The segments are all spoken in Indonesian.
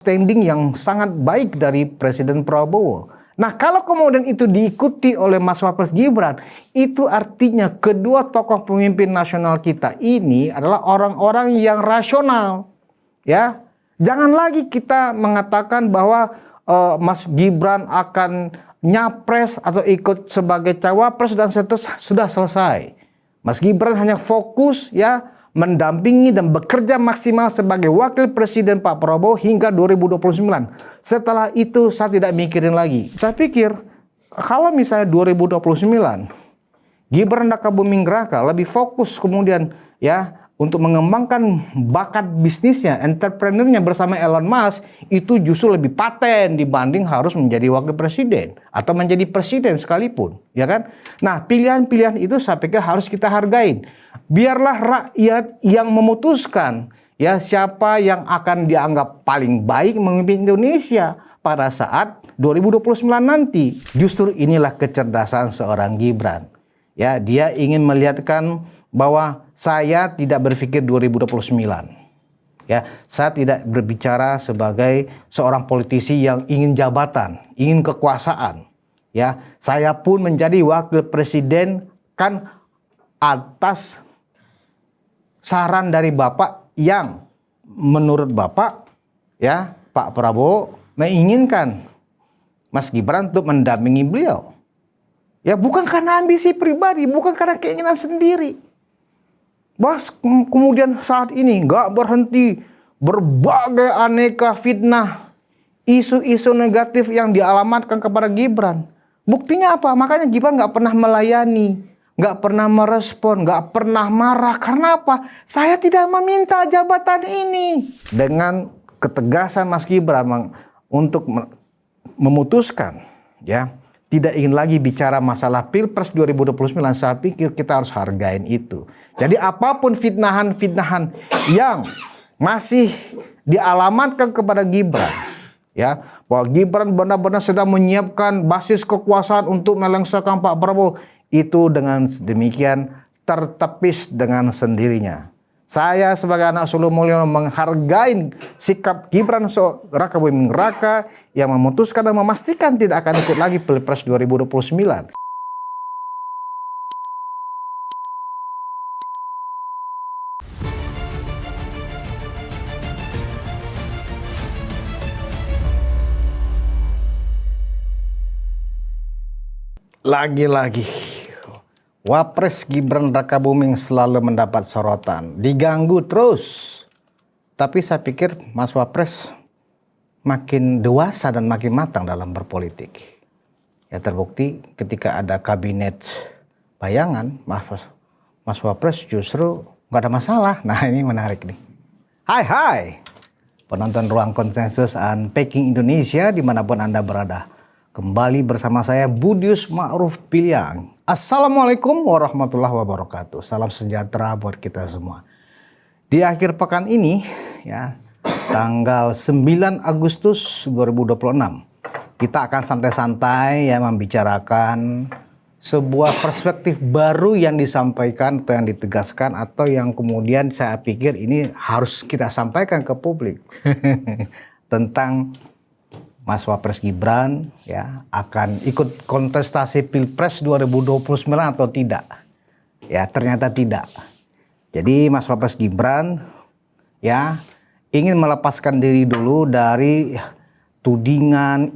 standing yang sangat baik dari Presiden Prabowo. Nah, kalau kemudian itu diikuti oleh Mas Wapres Gibran, itu artinya kedua tokoh pemimpin nasional kita ini adalah orang-orang yang rasional. Ya, jangan lagi kita mengatakan bahwa Mas Gibran akan nyapres atau ikut sebagai cawapres dan seterusnya, sudah selesai. Mas Gibran hanya fokus ya mendampingi dan bekerja maksimal sebagai wakil presiden Pak Prabowo hingga 2029. Setelah itu saya tidak mikirin lagi. Saya pikir kalau misalnya 2029 Gibran Rakabuming Raka lebih fokus kemudian ya untuk mengembangkan bakat bisnisnya, entrepreneurnya bersama Elon Musk, itu justru lebih paten dibanding harus menjadi wakil presiden atau menjadi presiden sekalipun, ya kan? Nah, pilihan-pilihan itu saya pikir harus kita hargain. Biarlah rakyat yang memutuskan ya siapa yang akan dianggap paling baik memimpin Indonesia pada saat 2029 nanti. Justru inilah kecerdasan seorang Gibran. Ya, dia ingin melihatkan bahwa saya tidak berpikir 2029. Ya, saya tidak berbicara sebagai seorang politisi yang ingin jabatan, ingin kekuasaan. Ya, saya pun menjadi wakil presiden kan atas saran dari Bapak yang menurut Bapak ya, Pak Prabowo menginginkan Mas Gibran untuk mendampingi beliau. Ya, bukan karena ambisi pribadi, bukan karena keinginan sendiri. Bahas kemudian saat ini nggak berhenti berbagai aneka fitnah, isu-isu negatif yang dialamatkan kepada Gibran. Buktinya apa? Makanya Gibran nggak pernah melayani, nggak pernah merespon, nggak pernah marah. Karena apa? Saya tidak meminta jabatan ini. Dengan ketegasan Mas Gibran untuk memutuskan, ya, tidak ingin lagi bicara masalah Pilpres 2029, saya pikir kita harus hargain itu. Jadi apapun fitnahan-fitnahan yang masih dialamatkan kepada Gibran, ya, bahwa Gibran benar-benar sedang menyiapkan basis kekuasaan untuk melengsarkan Pak Prabowo, itu dengan demikian tertepis dengan sendirinya. Saya sebagai anak Solo Mulyono menghargai sikap Gibran Rakabuming Raka yang memutuskan dan memastikan tidak akan ikut lagi Pilpres 2029. Lagi-lagi Wapres Gibran Rakabuming selalu mendapat sorotan, diganggu terus. Tapi saya pikir Mas Wapres makin dewasa dan makin matang dalam berpolitik. Ya, terbukti ketika ada kabinet bayangan, Mas Wapres justru nggak ada masalah. Nah, ini menarik nih. Hai penonton Ruang Konsensus Unpacking Indonesia dimanapun Anda berada. Kembali bersama saya Budius Ma'ruf Piliang. Assalamualaikum warahmatullahi wabarakatuh. Salam sejahtera buat kita semua. Di akhir pekan ini ya, tanggal 9 Agustus 2026, kita akan santai-santai ya membicarakan sebuah perspektif baru yang disampaikan atau yang ditegaskan atau yang kemudian saya pikir ini harus kita sampaikan ke publik tentang Mas Wapres Gibran ya akan ikut kontestasi Pilpres 2029 atau tidak. Ya, ternyata tidak. Jadi Mas Wapres Gibran ya ingin melepaskan diri dulu dari tudingan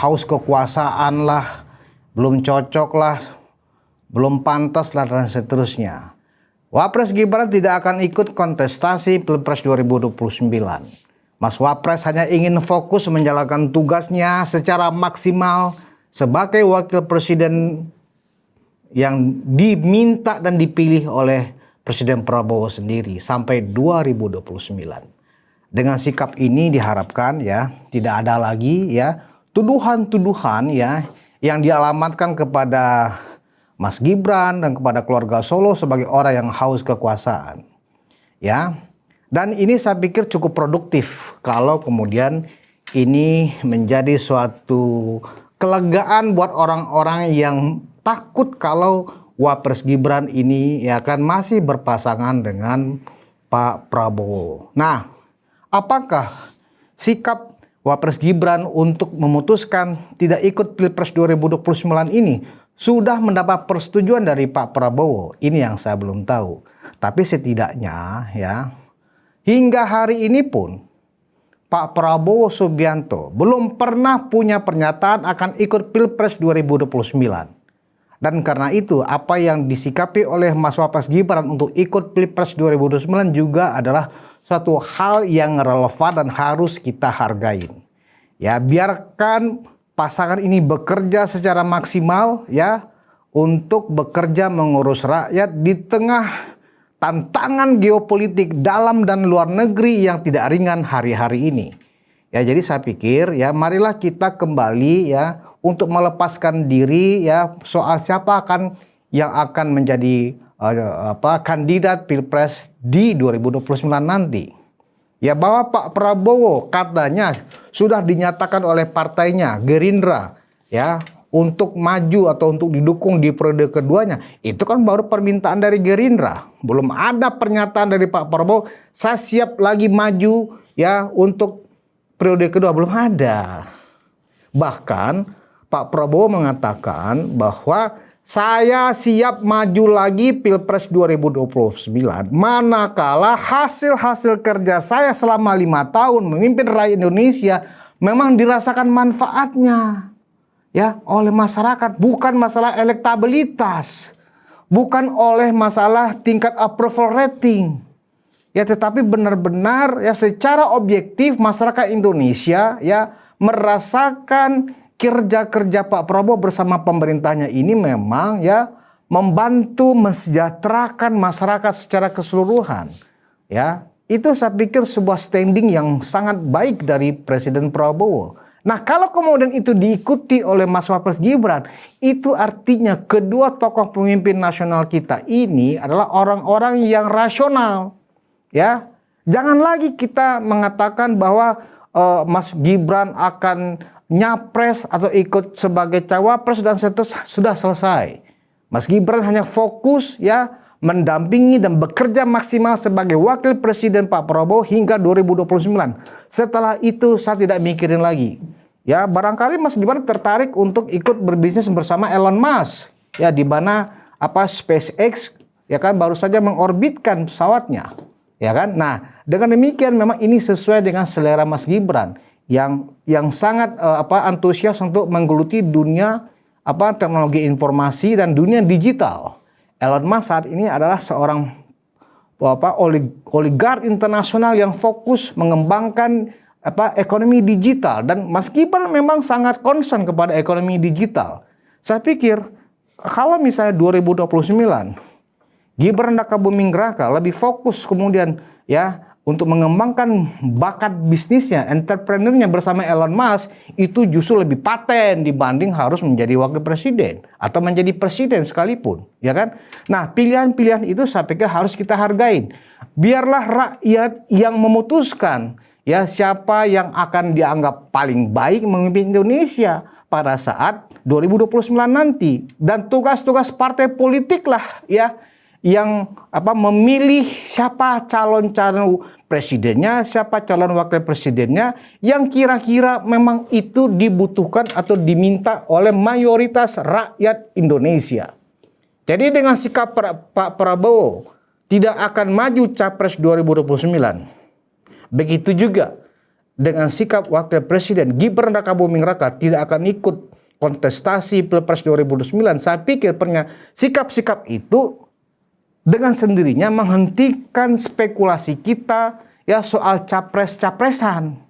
haus kekuasaan lah, belum cocok lah, belum pantas lah dan seterusnya. Wapres Gibran tidak akan ikut kontestasi Pilpres 2029. Mas Wapres hanya ingin fokus menjalankan tugasnya secara maksimal sebagai wakil presiden yang diminta dan dipilih oleh Presiden Prabowo sendiri sampai 2029. Dengan sikap ini diharapkan ya tidak ada lagi ya tuduhan-tuduhan ya yang dialamatkan kepada Mas Gibran dan kepada keluarga Solo sebagai orang yang haus kekuasaan. Ya. Dan ini saya pikir cukup produktif kalau kemudian ini menjadi suatu kelegaan buat orang-orang yang takut kalau Wapres Gibran ini ya kan masih berpasangan dengan Pak Prabowo. Nah, apakah sikap Wapres Gibran untuk memutuskan tidak ikut Pilpres 2029 ini sudah mendapat persetujuan dari Pak Prabowo. Ini yang saya belum tahu. Tapi setidaknya ya, hingga hari ini pun Pak Prabowo Subianto belum pernah punya pernyataan akan ikut Pilpres 2029. Dan karena itu, apa yang disikapi oleh Mas Wapres Gibran untuk ikut Pilpres 2029 juga adalah suatu hal yang relevan dan harus kita hargain. Ya, biarkan pasangan ini bekerja secara maksimal ya untuk bekerja mengurus rakyat di tengah tantangan geopolitik dalam dan luar negeri yang tidak ringan hari-hari ini. Ya, jadi saya pikir ya marilah kita kembali ya untuk melepaskan diri ya soal siapa yang akan menjadi kandidat Pilpres di 2029 nanti. Ya, bahwa Pak Prabowo katanya sudah dinyatakan oleh partainya Gerindra ya untuk maju atau untuk didukung di periode keduanya. Itu kan baru permintaan dari Gerindra. Belum ada pernyataan dari Pak Prabowo, saya siap lagi maju ya untuk periode kedua, belum ada. Bahkan Pak Prabowo mengatakan bahwa saya siap maju lagi Pilpres 2029 manakala hasil-hasil kerja saya selama 5 tahun memimpin rakyat Indonesia memang dirasakan manfaatnya ya oleh masyarakat, bukan masalah elektabilitas, bukan oleh masalah tingkat approval rating. Ya, tetapi benar-benar ya secara objektif masyarakat Indonesia ya merasakan kerja-kerja Pak Prabowo bersama pemerintahnya ini memang ya membantu mensejahterakan masyarakat secara keseluruhan. Ya, itu saya pikir sebuah standing yang sangat baik dari Presiden Prabowo. Nah, kalau kemudian itu diikuti oleh Mas Wapres Gibran, itu artinya kedua tokoh pemimpin nasional kita ini adalah orang-orang yang rasional. Ya, jangan lagi kita mengatakan bahwa Mas Gibran akan nyapres atau ikut sebagai cawapres dan seterusnya, sudah selesai. Mas Gibran hanya fokus ya mendampingi dan bekerja maksimal sebagai wakil presiden Pak Prabowo hingga 2029. Setelah itu saya tidak mikirin lagi. Ya, barangkali Mas Gibran tertarik untuk ikut berbisnis bersama Elon Musk. Ya, di mana SpaceX ya kan baru saja mengorbitkan pesawatnya. Ya kan? Nah, dengan demikian memang ini sesuai dengan selera Mas Gibran yang sangat antusias untuk menggeluti dunia teknologi informasi dan dunia digital. Elon Musk saat ini adalah seorang oligark internasional yang fokus mengembangkan ekonomi digital, dan Mas Gibran memang sangat concern kepada ekonomi digital. Saya pikir kalau misalnya 2029 Gibran Rakabuming Raka lebih fokus kemudian ya untuk mengembangkan bakat bisnisnya, entrepreneurnya bersama Elon Musk, itu justru lebih paten dibanding harus menjadi wakil presiden atau menjadi presiden sekalipun, ya kan? Nah, pilihan-pilihan itu saya pikir harus kita hargain. Biarlah rakyat yang memutuskan ya siapa yang akan dianggap paling baik memimpin Indonesia pada saat 2029 nanti, dan tugas-tugas partai politik lah ya yang memilih siapa calon-calon presidennya, siapa calon wakil presidennya yang kira-kira memang itu dibutuhkan atau diminta oleh mayoritas rakyat Indonesia. Jadi dengan sikap Pak Prabowo tidak akan maju capres 2029. Begitu juga dengan sikap wakil presiden Gibran Rakabuming Raka tidak akan ikut kontestasi Pilpres 2029. Saya pikir sikap-sikap itu dengan sendirinya menghentikan spekulasi kita ya soal capres-capresan.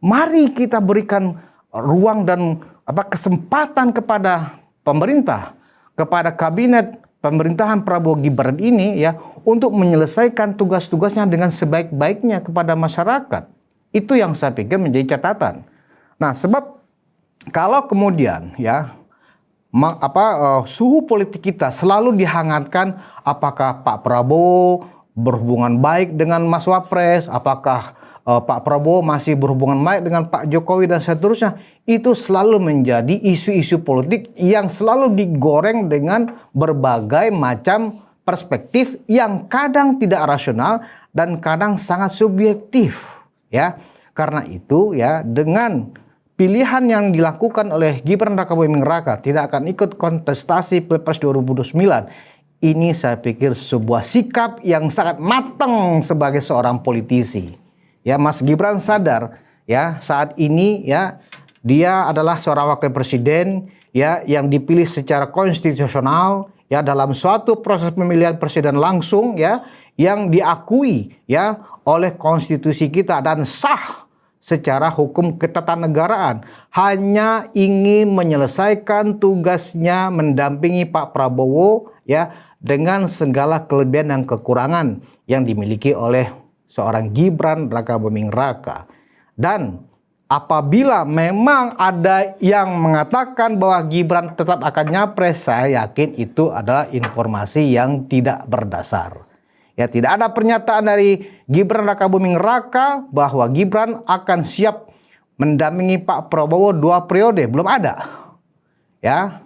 Mari kita berikan ruang dan kesempatan kepada pemerintah, kepada kabinet pemerintahan Prabowo Gibran ini ya untuk menyelesaikan tugas-tugasnya dengan sebaik-baiknya kepada masyarakat. Itu yang saya pikir menjadi catatan. Nah, sebab kalau kemudian ya suhu politik kita selalu dihangatkan apakah Pak Prabowo berhubungan baik dengan Mas Wapres, apakah Pak Prabowo masih berhubungan baik dengan Pak Jokowi dan seterusnya, itu selalu menjadi isu-isu politik yang selalu digoreng dengan berbagai macam perspektif yang kadang tidak rasional dan kadang sangat subjektif ya. Karena itu ya, dengan pilihan yang dilakukan oleh Gibran Rakabuming Raka tidak akan ikut kontestasi Pilpres 2029, ini saya pikir sebuah sikap yang sangat matang sebagai seorang politisi. Ya, Mas Gibran sadar ya, saat ini ya dia adalah seorang wakil presiden ya yang dipilih secara konstitusional ya dalam suatu proses pemilihan presiden langsung ya yang diakui ya oleh konstitusi kita dan sah secara hukum ketatanegaraan, hanya ingin menyelesaikan tugasnya mendampingi Pak Prabowo ya dengan segala kelebihan dan kekurangan yang dimiliki oleh seorang Gibran Rakabuming Raka. Dan apabila memang ada yang mengatakan bahwa Gibran tetap akan nyapres, saya yakin itu adalah informasi yang tidak berdasar. Ya, tidak ada pernyataan dari Gibran Rakabuming Raka bahwa Gibran akan siap mendampingi Pak Prabowo 2 periode, belum ada. Ya,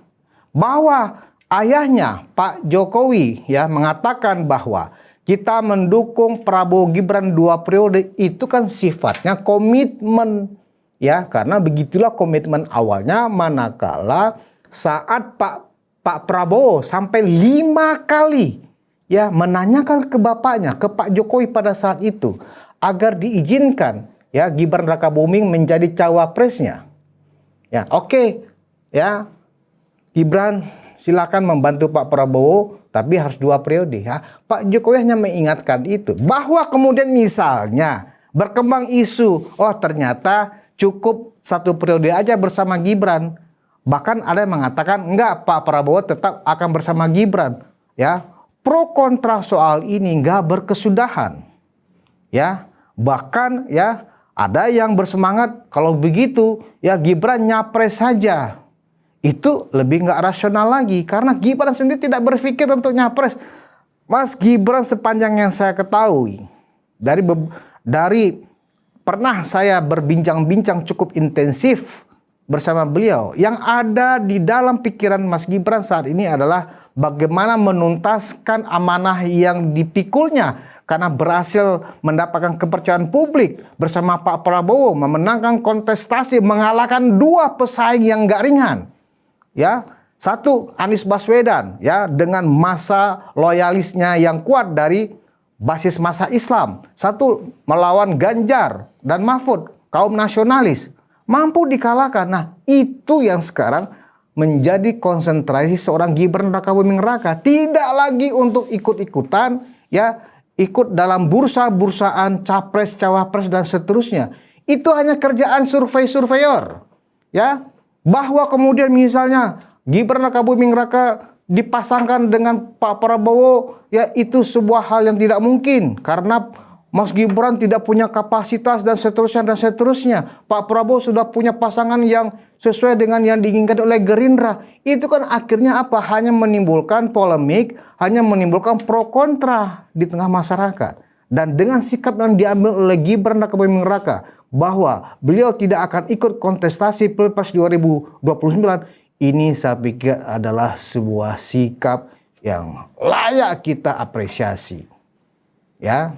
bahwa ayahnya Pak Jokowi ya mengatakan bahwa kita mendukung Prabowo Gibran 2 periode, itu kan sifatnya komitmen ya, karena begitulah komitmen awalnya, manakala saat Pak Prabowo sampai 5 kali ya menanyakan ke bapaknya, ke Pak Jokowi pada saat itu agar diizinkan ya Gibran Rakabuming menjadi cawapresnya. Ya, oke. Ya. Gibran silakan membantu Pak Prabowo tapi harus 2 periode ya. Pak Jokowi hanya mengingatkan itu, bahwa kemudian misalnya berkembang isu, oh ternyata cukup 1 periode aja bersama Gibran. Bahkan ada yang mengatakan enggak, Pak Prabowo tetap akan bersama Gibran. Ya, pro kontra soal ini enggak berkesudahan. Ya, bahkan ya ada yang bersemangat kalau begitu ya Gibran nyapres saja. Itu lebih nggak rasional lagi, karena Gibran sendiri tidak berpikir untuk nyapres. Mas Gibran sepanjang yang saya ketahui, dari pernah saya berbincang-bincang cukup intensif bersama beliau, yang ada di dalam pikiran Mas Gibran saat ini adalah bagaimana menuntaskan amanah yang dipikulnya karena berhasil mendapatkan kepercayaan publik bersama Pak Prabowo, memenangkan kontestasi, mengalahkan 2 pesaing yang gak ringan. Ya, satu Anies Baswedan ya dengan masa loyalisnya yang kuat dari basis masa Islam. Satu melawan Ganjar dan Mahfud, kaum nasionalis, mampu dikalahkan. Nah, itu yang sekarang menjadi konsentrasi seorang Gibran Rakabuming Raka. Tidak lagi untuk ikut-ikutan ya, ikut dalam bursa-bursaan capres, cawapres dan seterusnya. Itu hanya kerjaan survei-surveyor. Ya, bahwa kemudian misalnya Gibran Rakabuming Raka dipasangkan dengan Pak Prabowo, ya itu sebuah hal yang tidak mungkin karena Mas Gibran tidak punya kapasitas dan seterusnya dan seterusnya. Pak Prabowo sudah punya pasangan yang sesuai dengan yang diinginkan oleh Gerindra. Itu kan akhirnya apa? Hanya menimbulkan polemik, hanya menimbulkan pro kontra di tengah masyarakat. Dan dengan sikap yang diambil oleh Gibran Rakabuming Raka bahwa beliau tidak akan ikut kontestasi Pilpres 2029, ini saya pikir adalah sebuah sikap yang layak kita apresiasi. Ya,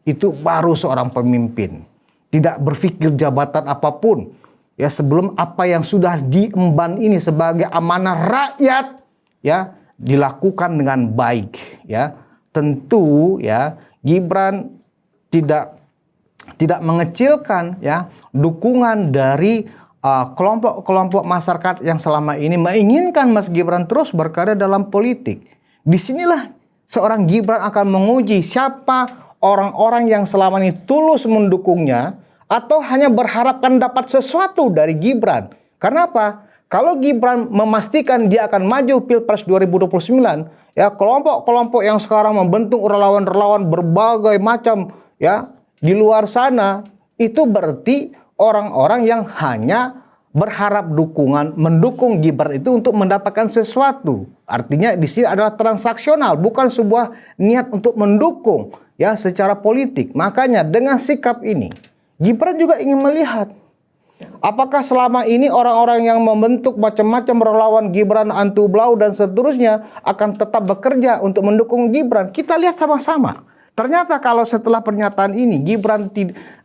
itu baru seorang pemimpin, tidak berpikir jabatan apapun. Ya, sebelum apa yang sudah diemban ini sebagai amanah rakyat ya dilakukan dengan baik. Ya, tentu ya Gibran tidak mengecilkan ya dukungan dari kelompok-kelompok masyarakat yang selama ini menginginkan Mas Gibran terus berkarya dalam politik. Disinilah seorang Gibran akan menguji siapa orang-orang yang selama ini tulus mendukungnya atau hanya berharapkan dapat sesuatu dari Gibran. Karena apa? Kalau Gibran memastikan dia akan maju Pilpres 2029, ya kelompok-kelompok yang sekarang membentuk relawan-relawan berbagai macam ya di luar sana, itu berarti orang-orang yang hanya berharap mendukung Gibran itu untuk mendapatkan sesuatu. Artinya di sini adalah transaksional, bukan sebuah niat untuk mendukung ya secara politik. Makanya dengan sikap ini, Gibran juga ingin melihat apakah selama ini orang-orang yang membentuk macam-macam relawan Gibran, Antu Blau dan seterusnya akan tetap bekerja untuk mendukung Gibran. Kita lihat sama-sama. Ternyata kalau setelah pernyataan ini Gibran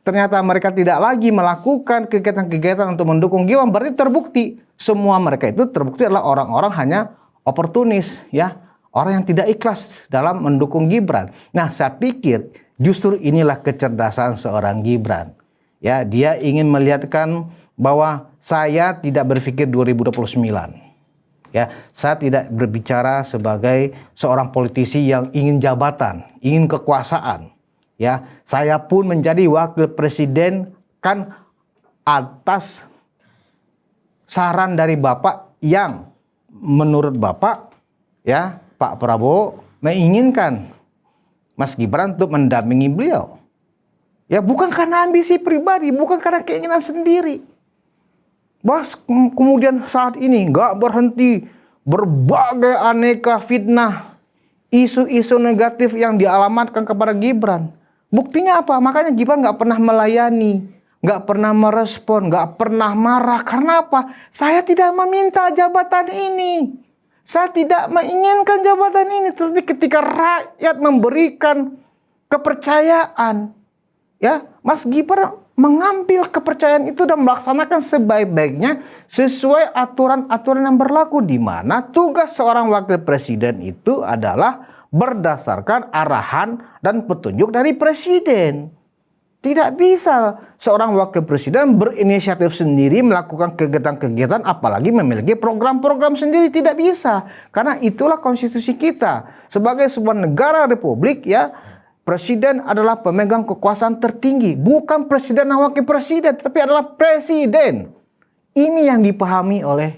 ternyata mereka tidak lagi melakukan kegiatan-kegiatan untuk mendukung Gibran, berarti terbukti semua mereka itu terbukti adalah orang-orang hanya oportunis, ya, orang yang tidak ikhlas dalam mendukung Gibran. Nah, saya pikir justru inilah kecerdasan seorang Gibran. Ya, dia ingin melihatkan bahwa saya tidak berpikir 2029. Ya, saya tidak berbicara sebagai seorang politisi yang ingin jabatan, ingin kekuasaan. Ya, saya pun menjadi wakil presiden kan atas saran dari Bapak yang menurut Bapak, ya, Pak Prabowo menginginkan Mas Gibran untuk mendampingi beliau. Ya, bukan karena ambisi pribadi, bukan karena keinginan sendiri. Bahas kemudian saat ini nggak berhenti berbagai aneka fitnah, isu-isu negatif yang dialamatkan kepada Gibran. Buktinya apa? Makanya Gibran nggak pernah melayani, nggak pernah merespon, nggak pernah marah. Karena apa? Saya tidak meminta jabatan ini. Saya tidak menginginkan jabatan ini. Tapi ketika rakyat memberikan kepercayaan, ya, Mas Gibran mengambil kepercayaan itu dan melaksanakan sebaik-baiknya sesuai aturan-aturan yang berlaku, di mana tugas seorang wakil presiden itu adalah berdasarkan arahan dan petunjuk dari presiden. Tidak bisa seorang wakil presiden berinisiatif sendiri melakukan kegiatan-kegiatan, apalagi memiliki program-program sendiri. Tidak bisa, karena itulah konstitusi kita sebagai sebuah negara republik, ya. Presiden adalah pemegang kekuasaan tertinggi, bukan presiden dan wakil presiden, tapi adalah presiden. Ini yang dipahami oleh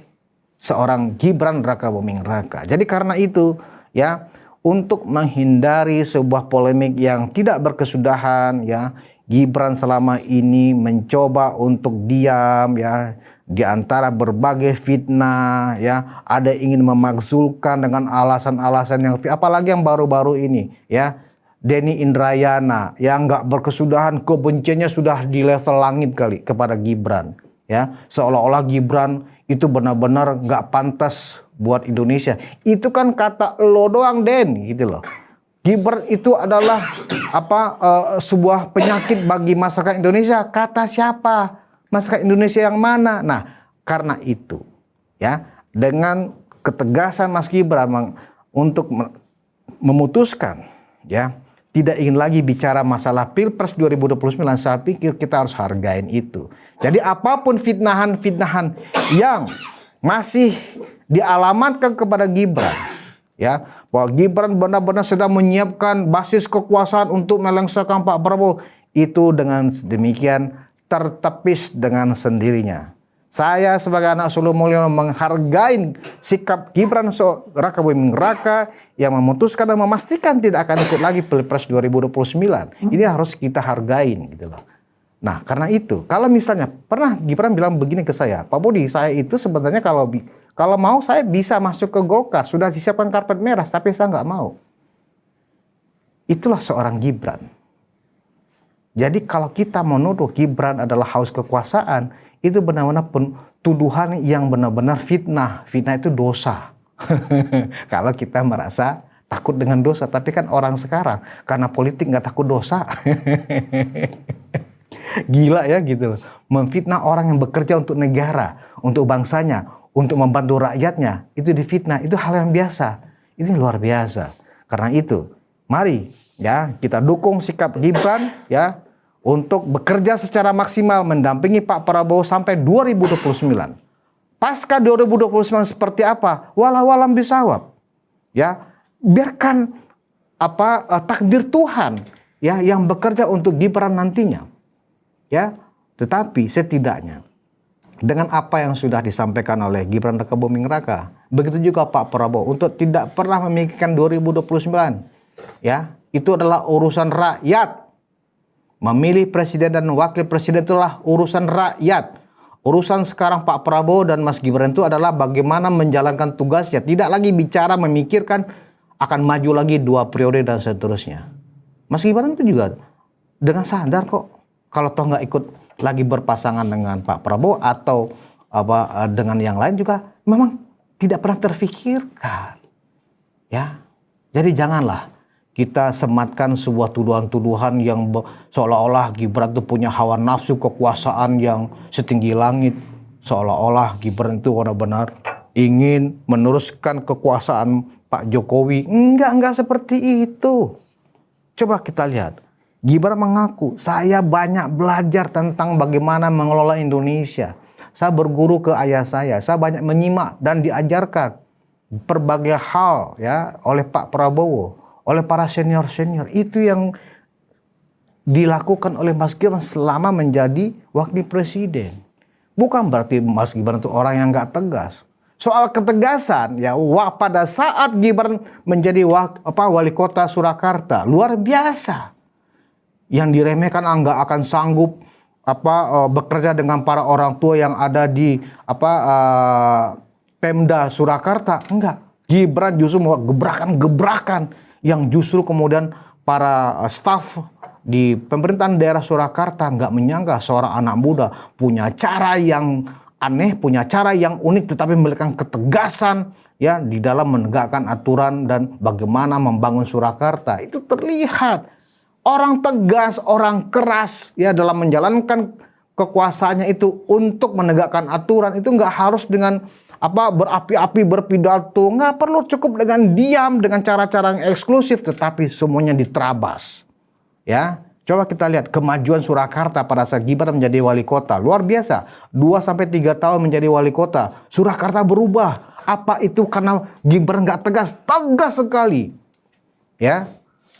seorang Gibran Rakabuming Raka. Jadi karena itu, ya, untuk menghindari sebuah polemik yang tidak berkesudahan, ya, Gibran selama ini mencoba untuk diam, ya, di antara berbagai fitnah, ya, ada ingin memakzulkan dengan alasan-alasan yang, apalagi yang baru-baru ini, ya. Denny Indrayana yang nggak berkesudahan, kebenciannya sudah di level langit kali kepada Gibran, ya, seolah-olah Gibran itu benar-benar nggak pantas buat Indonesia. Itu kan kata lo doang, Den, gitu loh. Gibran itu adalah sebuah penyakit bagi masyarakat Indonesia. Kata siapa? Masyarakat Indonesia yang mana? Nah, karena itu, ya, dengan ketegasan Mas Gibran untuk memutuskan, ya, tidak ingin lagi bicara masalah Pilpres 2029, saya pikir kita harus hargain itu. Jadi apapun fitnahan-fitnahan yang masih dialamatkan kepada Gibran, ya, bahwa Gibran benar-benar sedang menyiapkan basis kekuasaan untuk melengsarkan Pak Prabowo, itu dengan demikian tertepis dengan sendirinya. Saya sebagai anak Solo Mulyono menghargai sikap Gibran Rakabuming Raka yang memutuskan dan memastikan tidak akan ikut lagi Pilpres 2029. Ini harus kita hargain, gitu loh. Nah, karena itu, kalau misalnya pernah Gibran bilang begini ke saya, Pak Budi, saya itu sebenarnya kalau mau saya bisa masuk ke Golkar, sudah disiapkan karpet merah, tapi saya nggak mau. Itulah seorang Gibran. Jadi kalau kita menuduh Gibran adalah haus kekuasaan, itu benar-benar tuduhan yang benar-benar fitnah. Fitnah itu dosa. Kalau kita merasa takut dengan dosa. Tapi kan orang sekarang karena politik nggak takut dosa. Gila ya gitu loh. Memfitnah orang yang bekerja untuk negara, untuk bangsanya, untuk membantu rakyatnya. Itu difitnah. Itu hal yang biasa. Ini luar biasa. Karena itu, mari, ya, kita dukung sikap Gibran, ya, untuk bekerja secara maksimal mendampingi Pak Prabowo sampai 2029. Pasca 2029 seperti apa? Walau-alam bisawab. Ya, biarkan takdir Tuhan, ya, yang bekerja untuk Gibran nantinya. Ya, tetapi setidaknya dengan apa yang sudah disampaikan oleh Gibran Rakabuming Raka, begitu juga Pak Prabowo untuk tidak pernah memikirkan 2029. Ya, itu adalah urusan rakyat. Memilih presiden dan wakil presiden itulah urusan rakyat. Urusan sekarang Pak Prabowo dan Mas Gibran itu adalah bagaimana menjalankan tugasnya. Tidak lagi bicara memikirkan akan maju lagi 2 periode dan seterusnya. Mas Gibran itu juga dengan sadar kok kalau toh nggak ikut lagi berpasangan dengan Pak Prabowo atau dengan yang lain juga memang tidak pernah terfikirkan. Ya, jadi janganlah kita sematkan sebuah tuduhan-tuduhan yang seolah-olah Gibran itu punya hawa nafsu kekuasaan yang setinggi langit. Seolah-olah Gibran itu benar-benar ingin meneruskan kekuasaan Pak Jokowi. Enggak seperti itu. Coba kita lihat. Gibran mengaku, saya banyak belajar tentang bagaimana mengelola Indonesia. Saya berguru ke ayah saya banyak menyimak dan diajarkan berbagai hal ya oleh Pak Prabowo, oleh para senior-senior. Itu yang dilakukan oleh Mas Gibran selama menjadi wakil presiden. Bukan berarti Mas Gibran itu orang yang nggak tegas. Soal ketegasan ya, pada saat Gibran menjadi wali kota Surakarta, luar biasa. Yang diremehkan nggak akan sanggup bekerja dengan para orang tua yang ada di Pemda Surakarta. Enggak. Gibran justru mau gebrakan-gebrakan yang justru kemudian para staf di pemerintahan daerah Surakarta nggak menyangka seorang anak muda punya cara yang aneh, punya cara yang unik, tetapi memberikan ketegasan ya di dalam menegakkan aturan dan bagaimana membangun Surakarta. Itu terlihat orang tegas, orang keras ya dalam menjalankan kekuasaannya itu untuk menegakkan aturan. Itu nggak harus dengan berapi-api berpidato, nggak perlu, cukup dengan diam, dengan cara-cara yang eksklusif, tetapi semuanya diterabas. Ya, coba kita lihat kemajuan Surakarta pada saat Gibran menjadi wali kota, luar biasa. 2-3 tahun menjadi wali kota, Surakarta berubah. Apa itu karena Gibran nggak tegas? Tegas sekali. Ya,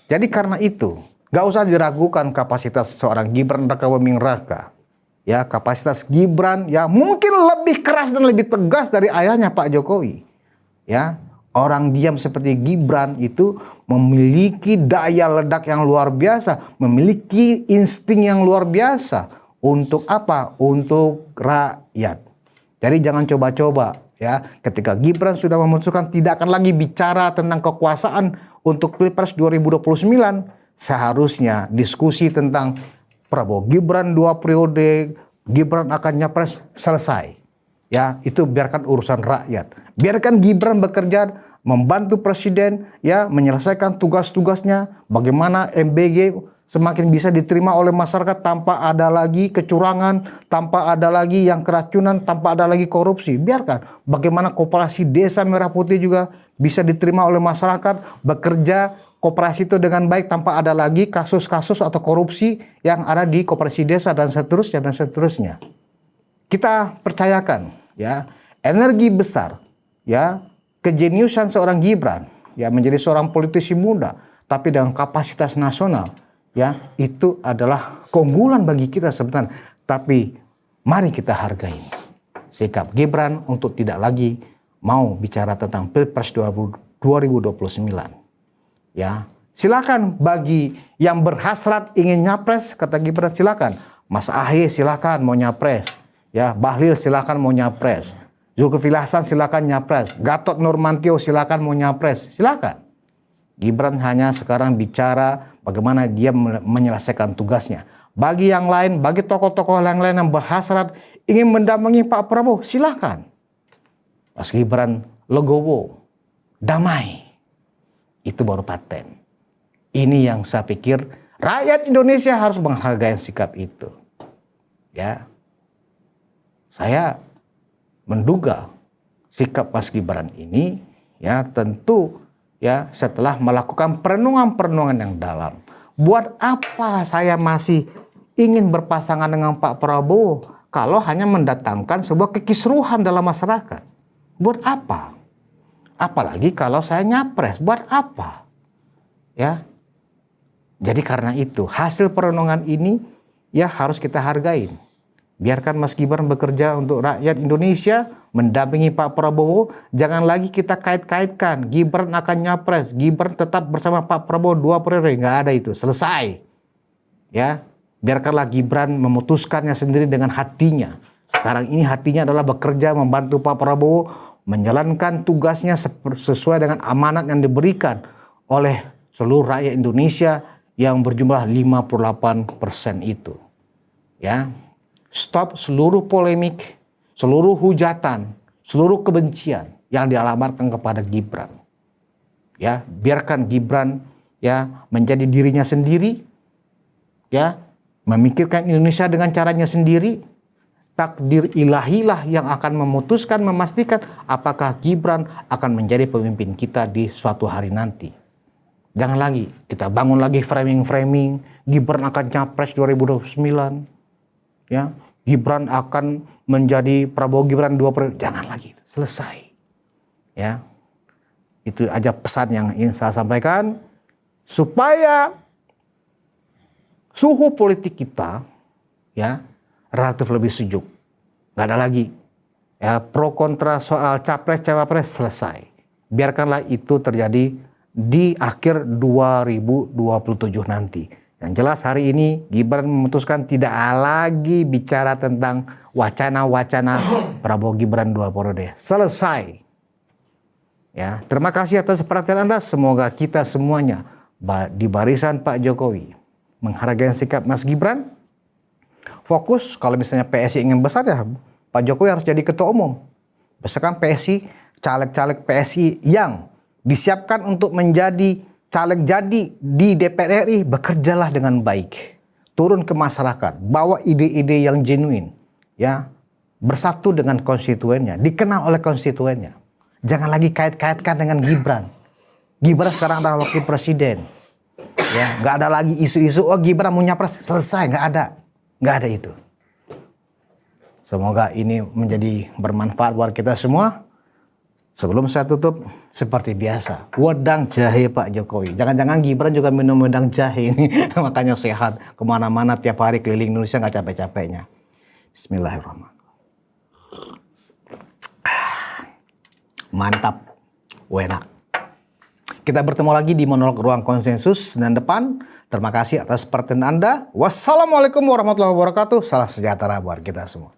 jadi karena itu nggak usah diragukan kapasitas seorang Gibran Rakabuming Raka. Ya, kapasitas Gibran ya mungkin lebih keras dan lebih tegas dari ayahnya Pak Jokowi. Ya, orang diam seperti Gibran itu memiliki daya ledak yang luar biasa, memiliki insting yang luar biasa untuk apa? Untuk rakyat. Jadi jangan coba-coba ya, ketika Gibran sudah memutuskan tidak akan lagi bicara tentang kekuasaan untuk Pilpres 2029, seharusnya diskusi tentang Prabowo Gibran 2 periode, Gibran akan nyapres, selesai. Ya, itu biarkan urusan rakyat. Biarkan Gibran bekerja membantu presiden ya menyelesaikan tugas-tugasnya, bagaimana MBG semakin bisa diterima oleh masyarakat tanpa ada lagi kecurangan, tanpa ada lagi yang keracunan, tanpa ada lagi korupsi. Biarkan bagaimana koperasi Desa Merah Putih juga bisa diterima oleh masyarakat, bekerja koperasi itu dengan baik tanpa ada lagi kasus-kasus atau korupsi yang ada di koperasi desa dan seterusnya dan seterusnya. Kita percayakan ya, energi besar ya, kejeniusan seorang Gibran ya menjadi seorang politisi muda tapi dengan kapasitas nasional ya, itu adalah keunggulan bagi kita sebenarnya. Tapi mari kita hargai sikap Gibran untuk tidak lagi mau bicara tentang Pilpres 2029. Ya, silakan bagi yang berhasrat ingin nyapres, kata Gibran, silakan. Mas Ahy silakan mau nyapres. Ya, Bahlil silakan mau nyapres. Zulkifli Hasan silakan nyapres. Gatot Nurmantio silakan mau nyapres. Silakan. Gibran hanya sekarang bicara bagaimana dia menyelesaikan tugasnya. Bagi yang lain, bagi tokoh-tokoh yang lain yang berhasrat ingin mendampingi Pak Prabowo, silakan. Mas Gibran legowo, damai. Itu baru paten. Ini yang saya pikir rakyat Indonesia harus menghargai sikap itu. Ya, saya menduga sikap Mas Gibran ini ya tentu ya setelah melakukan perenungan-perenungan yang dalam. Buat apa saya masih ingin berpasangan dengan Pak Prabowo kalau hanya mendatangkan sebuah kekisruhan dalam masyarakat? Buat apa? Apalagi kalau saya nyapres, buat apa? Ya. Jadi karena itu, hasil perenungan ini ya harus kita hargai. Biarkan Mas Gibran bekerja untuk rakyat Indonesia, mendampingi Pak Prabowo. Jangan lagi kita kait-kaitkan Gibran akan nyapres, Gibran tetap bersama Pak Prabowo 2 periode, nggak ada itu, selesai. Ya, biarkanlah Gibran memutuskannya sendiri dengan hatinya. Sekarang ini hatinya adalah bekerja membantu Pak Prabowo menjalankan tugasnya sesuai dengan amanat yang diberikan oleh seluruh rakyat Indonesia yang berjumlah 58% itu. Ya, stop seluruh polemik, seluruh hujatan, seluruh kebencian yang dialamatkan kepada Gibran. Ya, biarkan Gibran ya, menjadi dirinya sendiri, ya, memikirkan Indonesia dengan caranya sendiri. Takdir ilahilah yang akan memutuskan, memastikan apakah Gibran akan menjadi pemimpin kita di suatu hari nanti. Jangan lagi kita bangun lagi framing-framing Gibran akan capres 2029, ya, Gibran akan menjadi Prabowo Gibran 2 periode. Jangan lagi, selesai. Ya, itu aja pesan yang ingin saya sampaikan supaya suhu politik kita, ya, relatif lebih sejuk. Gak ada lagi ya pro kontra soal capres cawapres, selesai. Biarkanlah itu terjadi di akhir 2027 nanti. Yang jelas hari ini Gibran memutuskan tidak lagi bicara tentang wacana-wacana Prabowo Gibran 2 periode. Selesai. Ya, terima kasih atas perhatian Anda. Semoga kita semuanya di barisan Pak Jokowi menghargai sikap Mas Gibran. Fokus kalau misalnya PSI ingin besar, ya Pak Jokowi harus jadi ketua umum. Besarkan PSI, caleg-caleg PSI yang disiapkan untuk menjadi caleg jadi di DPR RI, bekerjalah dengan baik. Turun ke masyarakat, bawa ide-ide yang genuine, ya, bersatu dengan konstituennya, dikenal oleh konstituennya. Jangan lagi kait-kaitkan dengan Gibran. Gibran sekarang adalah wakil presiden. Ya, nggak ada lagi isu-isu, oh Gibran mau nyapres, selesai, nggak ada itu. Semoga ini menjadi bermanfaat buat kita semua. Sebelum saya tutup, seperti biasa, wedang jahe Pak Jokowi. Jangan-jangan Gibran juga minum wedang jahe ini, makanya sehat. Kemana-mana tiap hari keliling Indonesia nggak capek-capeknya. Bismillahirrahmanirrahim. Mantap, enak. Kita bertemu lagi di monolog Ruang Konsensus Senin depan. Terima kasih atas perhatian Anda. Wassalamualaikum warahmatullahi wabarakatuh. Salam sejahtera buat kita semua.